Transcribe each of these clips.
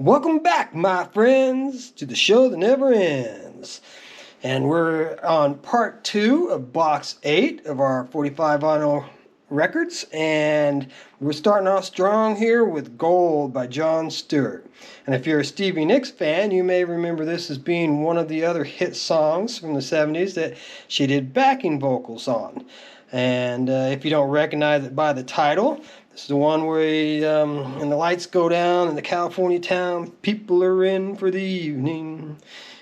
Welcome back, my friends, to the show that never ends. And we're on part 2 of box 8 of our 45 vinyl records. And we're starting off strong here with Gold by Jon Stewart. And if you're a Stevie Nicks fan, you may remember this as being one of the other hit songs from the 70s that she did backing vocals on. And if you don't recognize it by the title, this is the one where and the lights go down in the California town. People are in for the evening.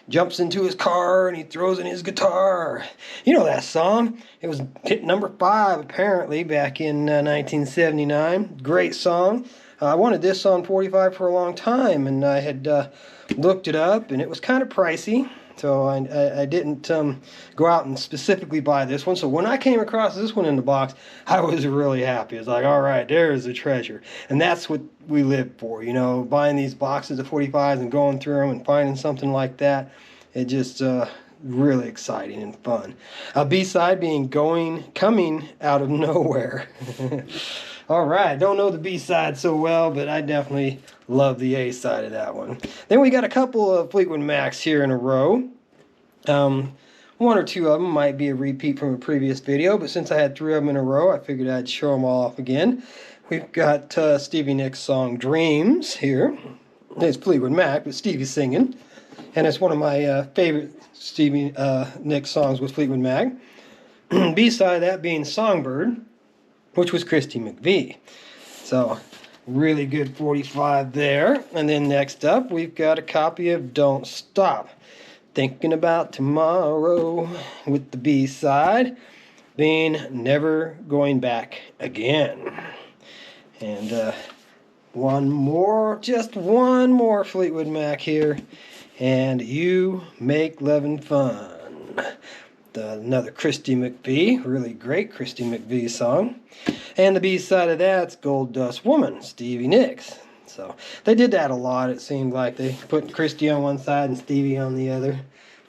Jumps into his car and he throws in his guitar. You know that song. It was hit number 5 apparently back in 1979. Great song. I wanted this on 45 for a long time, and I had looked it up, and it was kind of pricey. So I didn't go out and specifically buy this one. So when I came across this one in the box, I was really happy. It's like, all right, there's the treasure. And that's what we live for, you know, buying these boxes of 45s and going through them and finding something like that. It just really exciting and fun. A B-side being Coming Out of Nowhere. All right, don't know the B-side so well, but I definitely love the A-side of that one. Then we got a couple of Fleetwood Macs here in a row. One or two of them might be a repeat from a previous video, but since I had 3 of them in a row, I figured I'd show them all off again. We've got Stevie Nicks' song Dreams here. It's Fleetwood Mac, but Stevie's singing. And it's one of my favorite Stevie Nicks songs with Fleetwood Mac. B-side of that being Songbird, which was Christy McVie. So, really good 45 there. And then next up, we've got a copy of Don't Stop. Thinking About Tomorrow, with the B-side being Never Going Back Again. And just one more Fleetwood Mac here. And You Make Lovin' Fun. Another Christy McVie, really great Christy McVie song. And the B-side of that's Gold Dust Woman, Stevie Nicks. So they did that a lot. It seemed like they put Christy on one side and Stevie on the other.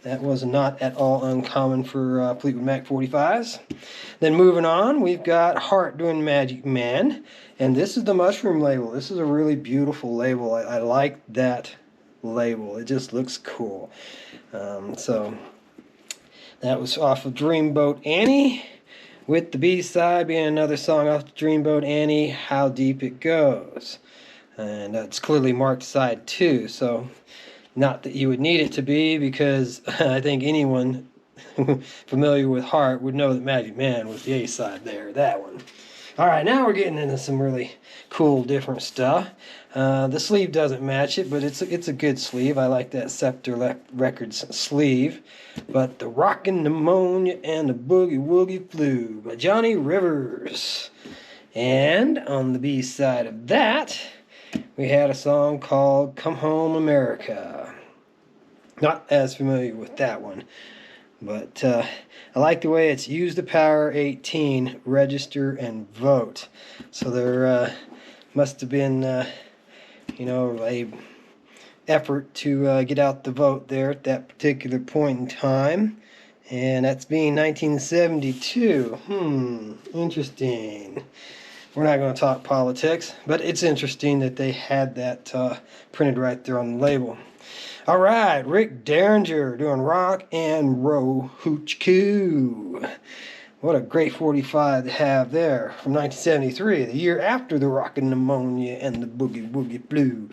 That was not at all uncommon for Fleetwood Mac 45s. Then moving on, we've got Heart doing Magic Man. And this is the Mushroom label. This is a really beautiful label. I like that label. It just looks cool. That was off of Dreamboat Annie, with the B-side being another song off the Dreamboat Annie, How Deep It Goes. And it's clearly marked side 2, so not that you would need it to be, because I think anyone familiar with Heart would know that Magic Man was the A-side there, that one. Alright, now we're getting into some really cool different stuff. The sleeve doesn't match it, but it's a good sleeve. I like that Scepter Records sleeve. But the Rockin' Pneumonia and the Boogie Woogie Flu by Johnny Rivers. And on the B-side of that, we had a song called Come Home America. Not as familiar with that one. But I like the way it's Use the Power 18, register and vote. So there must have been, a effort to get out the vote there at that particular point in time. And that's being 1972. Interesting. We're not going to talk politics, but it's interesting that they had that printed right there on the label. All right, Rick Derringer doing Rock and Roll Hooch Coo. What a great 45 to have there from 1973, the year after the Rockin' Pneumonia and the Boogie Woogie Flu.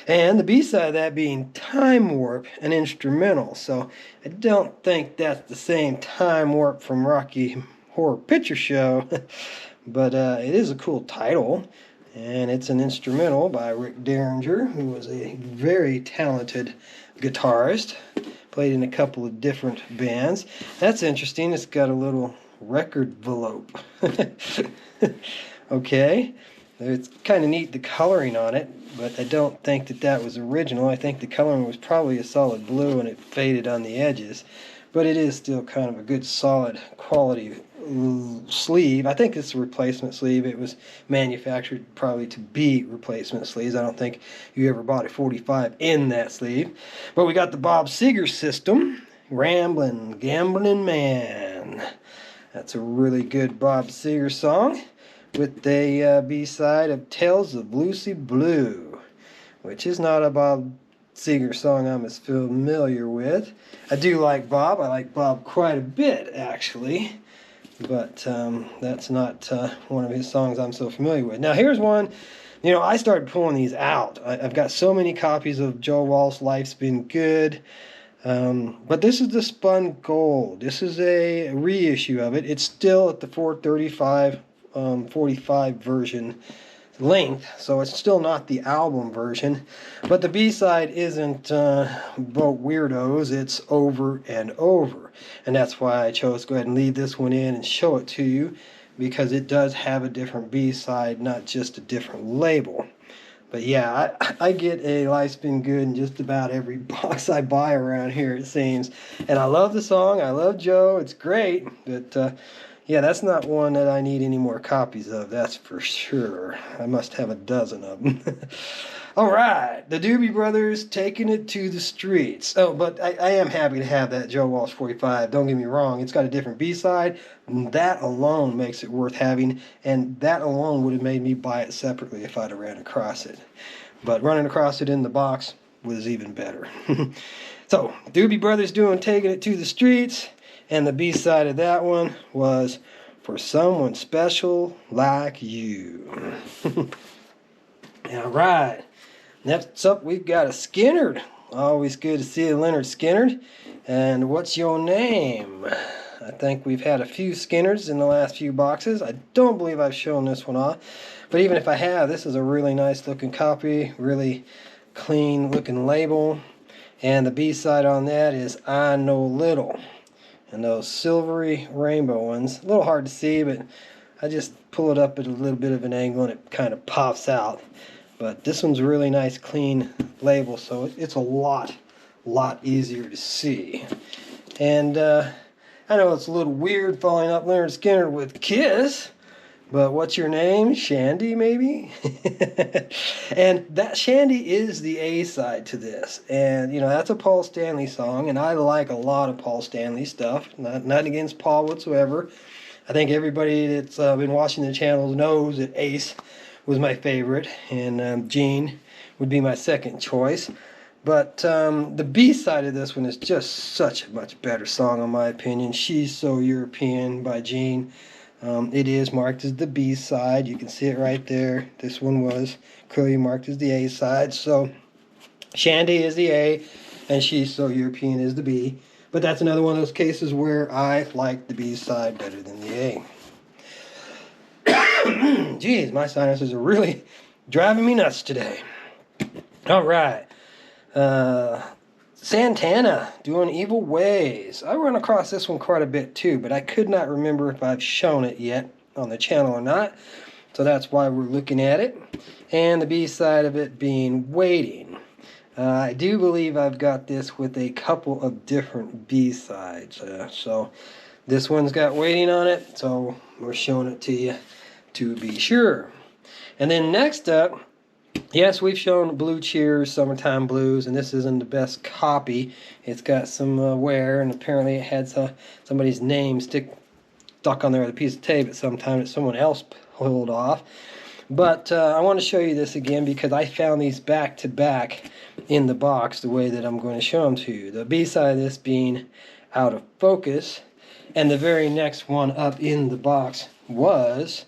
And the B-side of that being Time Warp, an instrumental. So I don't think that's the same Time Warp from Rocky Horror Picture Show, but it is a cool title. And it's an instrumental by Rick Derringer, who was a very talented guitarist. Played in a couple of different bands. That's interesting. It's got a little record envelope. Okay. It's kind of neat, the coloring on it, but I don't think that was original. I think the coloring was probably a solid blue and it faded on the edges. But it is still kind of a good, solid quality sleeve. I think it's a replacement sleeve. It was manufactured probably to be replacement sleeves. I don't think you ever bought a 45 in that sleeve. But we got the Bob Seger system, Ramblin' Gamblin' Man. That's a really good Bob Seger song, with a B-side of Tales of Lucy Blue. which is not a Bob Seger song I'm as familiar with. I do like Bob. I like Bob quite a bit, actually. But that's not one of his songs I'm so familiar with. Now, here's one. You know, I started pulling these out. I've got so many copies of Joe Walsh' Life's Been Good. But this is the Spun Gold. This is a reissue of it. It's still at the 435 45 version length, so it's still not the album version. But the B-side isn't Boat Weirdos, it's Over and Over. And that's why I chose to go ahead and leave this one in and show it to you, because it does have a different B-side, not just a different label. But yeah, I get a Life's Been Good in just about every box I buy around here, it seems. And I love the song, I love Joe, it's great, but yeah, that's not one that I need any more copies of, that's for sure. I must have a dozen of them. All right, the Doobie Brothers, Taking It to the Streets. Oh, but I am happy to have that Joe Walsh 45. Don't get me wrong, it's got a different B-side. That alone makes it worth having, and that alone would have made me buy it separately if I'd have ran across it. But running across it in the box was even better. So, Doobie Brothers doing Taking It to the Streets, and the B-side of that one was For Someone Special Like You. All right. Next up, we've got a Skinnerd. Always good to see a Leonard Skinnerd. And what's your name? I think we've had a few Skinnerds in the last few boxes. I don't believe I've shown this one off. But even if I have, this is a really nice looking copy. Really clean looking label. And the B-side on that is I Know Little. And those silvery rainbow ones. A little hard to see, but I just pull it up at a little bit of an angle and it kind of pops out. But this one's a really nice clean label, so it's a lot easier to see. And I know it's a little weird following up Leonard Skinner with Kiss, but what's your name? Shandy, maybe? And that Shandy is the A-side to this. And, you know, that's a Paul Stanley song, and I like a lot of Paul Stanley stuff. Not against Paul whatsoever. I think everybody that's been watching the channels knows that Ace was my favorite, and Gene would be my second choice. But the B-side of this one is just such a much better song in my opinion. She's So European by Gene. It is marked as the B-side. You can see it right there. This one was clearly marked as the A-side. So Shandy is the A, and She's So European is the B. But that's another one of those cases where I like the B-side better than the A. Geez, my sinuses are really driving me nuts today. All right. Santana doing Evil Ways. I run across this one quite a bit too, but I could not remember if I've shown it yet on the channel or not. So that's why we're looking at it. And the B-side of it being Waiting. I do believe I've got this with a couple of different B-sides. So this one's got Waiting on it, so we're showing it to you to be sure. And then next up, yes, we've shown Blue Cheers, Summertime Blues, and this isn't the best copy. It's got some wear, and apparently it had somebody's name stuck on there with a piece of tape at some time that someone else pulled off. But I want to show you this again because I found these back to back in the box the way that I'm going to show them to you. The B-side of this being Out of Focus, and the very next one up in the box was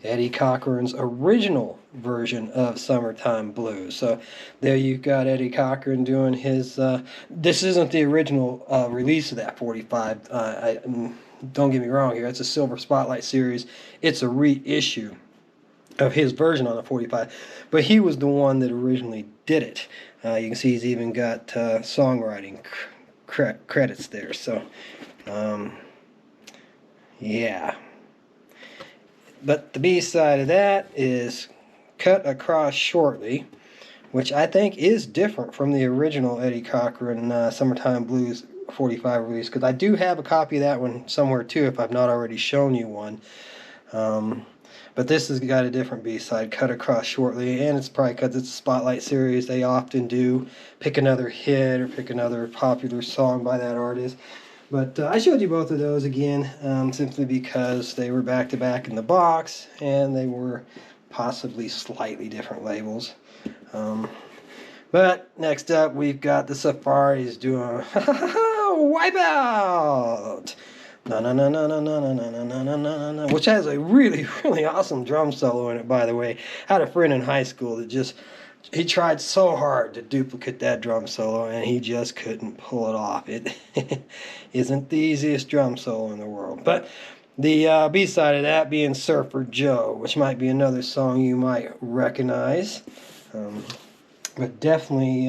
Eddie Cochran's original version of Summertime Blues. So there you've got Eddie Cochran doing his, this isn't the original release of that 45. Don't get me wrong here, it's a Silver Spotlight series. It's a reissue of his version on the 45. But he was the one that originally did it. You can see he's even got songwriting credits there. So, yeah. But the B-side of that is Cut Across Shortly, which I think is different from the original Eddie Cochran Summertime Blues 45 release, because I do have a copy of that one somewhere too if I've not already shown you one. But this has got a different B-side, Cut Across Shortly, and it's probably because it's a Spotlight series. They often do pick another hit or pick another popular song by that artist. But I showed you both of those again simply because they were back-to-back in the box and they were possibly slightly different labels. But next up, we've got the Safaris doing Wipeout. Na na na na na na na na na na na na, which has a really, really awesome drum solo in it, by the way. I had a friend in high school that he tried so hard to duplicate that drum solo, and he just couldn't pull it off. It isn't the easiest drum solo in the world. But the B-side of that being Surfer Joe, which might be another song you might recognize. But definitely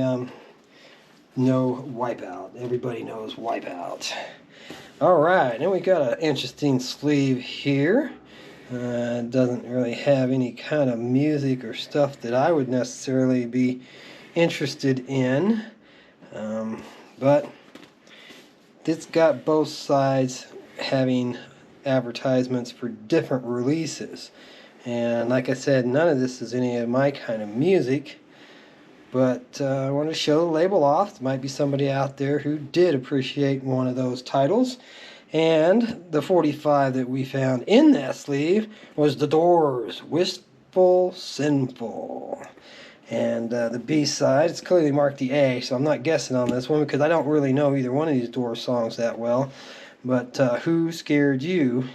know Wipeout. Everybody knows Wipeout. Alright, then we got an interesting sleeve here. It doesn't really have any kind of music or stuff that I would necessarily be interested in. But it's got both sides having advertisements for different releases. And like I said, none of this is any of my kind of music. But I want to show the label off. There might be somebody out there who did appreciate one of those titles. And the 45 that we found in that sleeve was The Doors, Wistful Sinful. And the B side, it's clearly marked the A, so I'm not guessing on this one because I don't really know either one of these Doors songs that well. But Who Scared You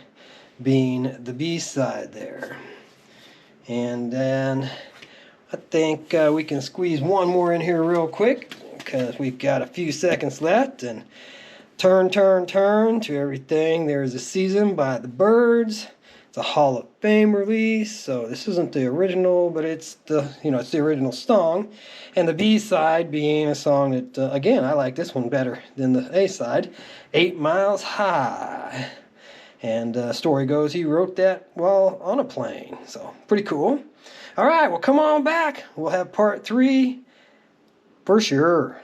being the B side there. And then I think we can squeeze one more in here real quick because we've got a few seconds left. And Turn, Turn, Turn to Everything There's a Season by the Byrds. It's a Hall of Fame release, so this isn't the original, but it's it's the original song. And the B side being a song that again, I like this one better than the A side, 8 Miles High. And story goes he wrote that while on a plane, so pretty cool. All right, well, come on back. We'll have part 3 for sure.